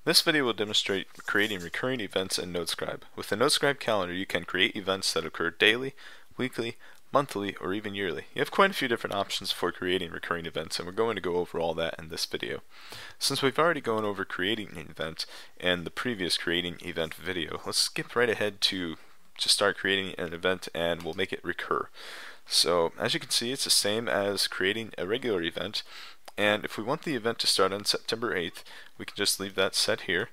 This video will demonstrate creating recurring events in NoteScribe. With the NoteScribe calendar, you can create events that occur daily, weekly, monthly, or even yearly. You have quite a few different options for creating recurring events, and we're going to go over all that in this video. Since we've already gone over creating an event in the previous creating event video, let's skip right ahead to just start creating an event and we'll make it recur. So as you can see, it's the same as creating a regular event, and if we want the event to start on September 8th, we can just leave that set here.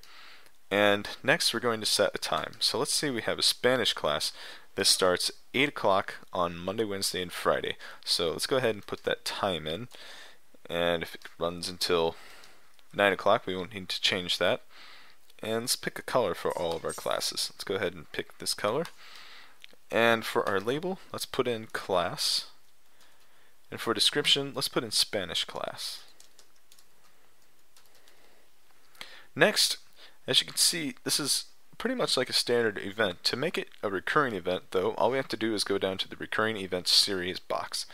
And next we're going to set a time. So let's say we have a Spanish class. This starts 8 o'clock on Monday, Wednesday, and Friday. So let's go ahead and put that time in. And if it runs until 9 o'clock, we won't need to change that. And let's pick a color for all of our classes. Let's go ahead and pick this color. And for our label, let's put in class. And for description, let's put in Spanish class. Next, as you can see, this is pretty much like a standard event. To make it a recurring event, though, all we have to do is go down to the recurring events series box.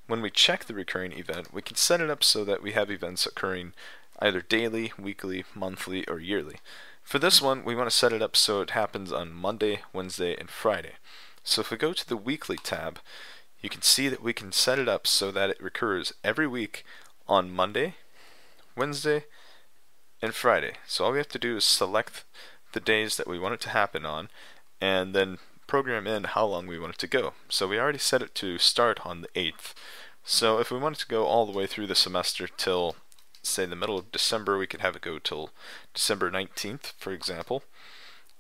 When we check the recurring event, we can set it up so that we have events occurring either daily, weekly, monthly, or yearly. For this one, we want to set it up so it happens on Monday, Wednesday, and Friday. So if we go to the weekly tab, you can see that we can set it up so that it recurs every week on Monday, Wednesday, and Friday. So all we have to do is select the days that we want it to happen on and then program in how long we want it to go. So we already set it to start on the 8th. So if we want it to go all the way through the semester till, say, the middle of December, we could have it go till December 19th, for example.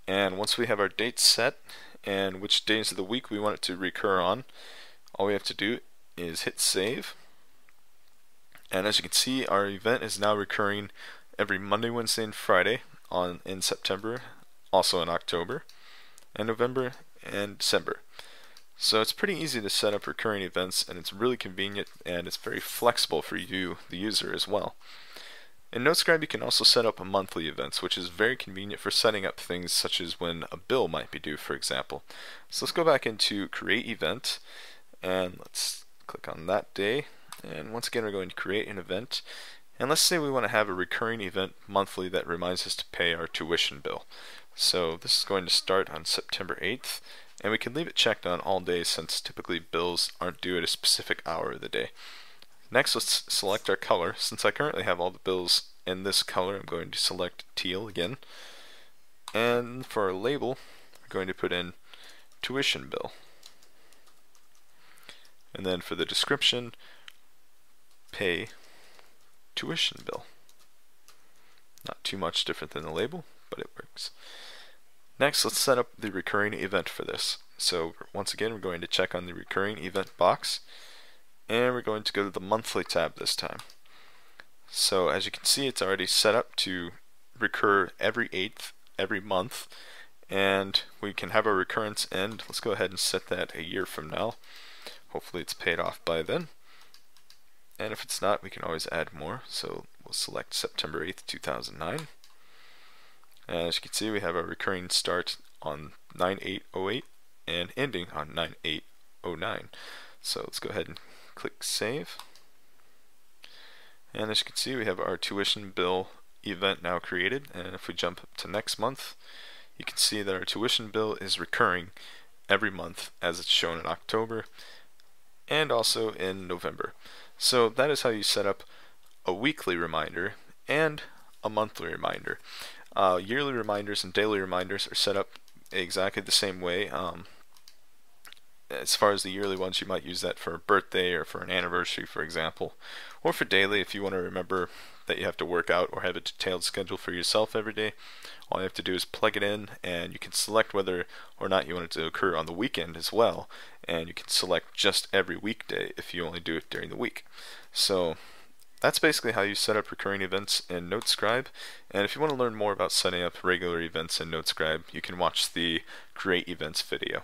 And once we have our dates set and which days of the week we want it to recur on, all we have to do is hit save. And as you can see, our event is now recurring every Monday, Wednesday, and Friday in September, also in October, and November, and December. So it's pretty easy to set up recurring events, and it's really convenient, and it's very flexible for you, the user, as well. In NoteScribe, you can also set up monthly events, which is very convenient for setting up things such as when a bill might be due, for example. So let's go back into Create Event, and let's click on that day. And once again, we're going to create an event. And let's say we want to have a recurring event monthly that reminds us to pay our tuition bill. So this is going to start on September 8th, and we can leave it checked on all days since typically bills aren't due at a specific hour of the day. Next, let's select our color. Since I currently have all the bills in this color, I'm going to select teal again. And for our label, we're going to put in tuition bill. And then for the description, pay tuition bill. Not too much different than the label, but it works. Next, let's set up the recurring event for this. So once again, we're going to check on the recurring event box, and we're going to go to the monthly tab this time. So as you can see, it's already set up to recur every 8th, every month, and we can have our recurrence end. Let's go ahead and set that a year from now. Hopefully it's paid off by then. And if it's not, we can always add more. So we'll select September 8th, 2009. And as you can see, we have our recurring start on 9/8/08 and ending on 9/8/09. So let's go ahead and click Save. And as you can see, we have our tuition bill event now created. And if we jump up to next month, you can see that our tuition bill is recurring every month as it's shown in October and also in November. So that is how you set up a weekly reminder and a monthly reminder. Yearly reminders and daily reminders are set up exactly the same way. As far as the yearly ones, you might use that for a birthday or for an anniversary, for example. Or for daily, if you want to remember that you have to work out or have a detailed schedule for yourself every day, all you have to do is plug it in, and you can select whether or not you want it to occur on the weekend as well. And you can select just every weekday if you only do it during the week. So that's basically how you set up recurring events in NoteScribe. And if you want to learn more about setting up regular events in NoteScribe, you can watch the Create Events video.